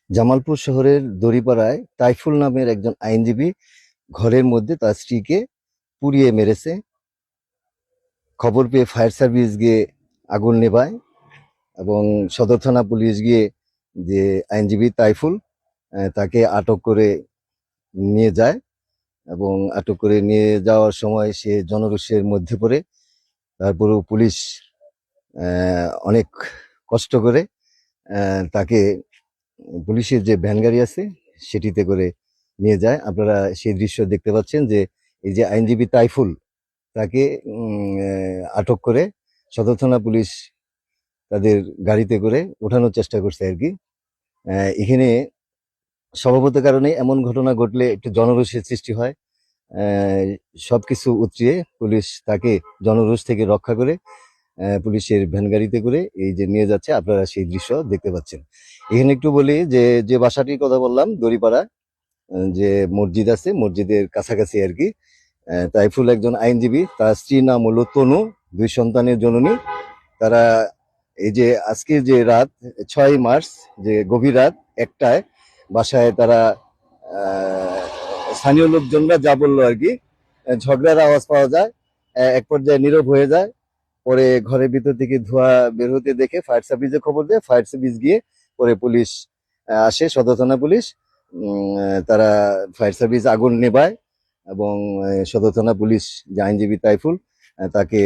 জামালপুর শহরের দড়িপাড়ায় তাইফুল নামের একজন আইনজীবী ঘরের মধ্যে তার স্ত্রীকে পুড়িয়ে মেরেছে। খবর পেয়ে ফায়ার সার্ভিস গিয়ে আগুন নেভায় এবং সদর থানা পুলিশ গিয়ে যে আইনজীবী তাইফুল তাকে আটক করে নিয়ে যায় এবং আটক করে নিয়ে যাওয়ার সময় সে জনরোষের মধ্যে পড়ে। তারপরেও পুলিশ অনেক কষ্ট করে তাকে পুলিশের যে ভ্যান গাড়ি আছে সেটিতে করে নিয়ে যায়। আপনারা সেই দৃশ্য দেখতে পাচ্ছেন যে এই যে আইনজীবী তাইফুল তাকে আটক করে সদর থানা পুলিশ তাদের গাড়িতে করে ওঠানোর চেষ্টা করছে আর কি। এখানে স্বভাবত কারণে এমন ঘটনা ঘটলে একটু জনরোষের সৃষ্টি হয়। সবকিছু উতরিয়ে পুলিশ তাকে জনরোষ থেকে রক্ষা করে পুলিশের ভ্যান গাড়িতে করে এই যে নিয়ে যাচ্ছে, আপনারা সেই দৃশ্য দেখতে পাচ্ছেন। এখানে একটু বলি যে যে বাসাটির কথা বললাম দড়িপাড়া, যে মসজিদ আছে মসজিদের কাছাকাছি আর কি। তাইফুল একজন আইনজীবী, তার স্ত্রীর নাম হলো তনু, 2 সন্তানের জননী। তারা এই যে আজকে যে রাত 6 মার্চ, যে গভীর রাত 1টায় বাসায় তারা স্থানীয় লোকজনরা যা বললো আর কি, ঝগড়ার আওয়াজ পাওয়া যায়। এক পর্যায়ে নীরব হয়ে যায়। পরে ঘরের ভিতর থেকে ধোঁয়া বের হতে দেখে ফায়ার সার্ভিসে খবর দেয়। ফায়ার সার্ভিস গিয়ে পরে পুলিশ আসে, সদর থানা পুলিশ। তারা ফায়ার সার্ভিস আগুন নেভায় এবং সদর থানা পুলিশ যে আইনজীবী তাইফুল তাকে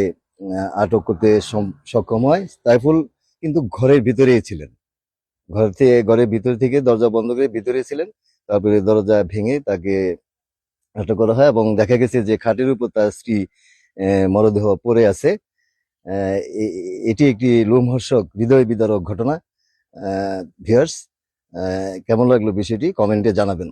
আটক করতে সক্ষম হয়। তাইফুল কিন্তু ঘরের ভিতরেই ছিলেন, ঘরের ভিতর থেকে দরজা বন্ধ করে ভিতরে ছিলেন। তারপরে দরজা ভেঙে তাকে আটক করা হয় এবং দেখা গেছে যে খাটের উপর তার স্ত্রী মরদেহ পড়ে আছে। এটি একটি লোমহর্ষক, হৃদয় বিদারক ঘটনা। ভিউয়ার্স, কেমন লাগলো বিষয়টি কমেন্টে জানাবেন।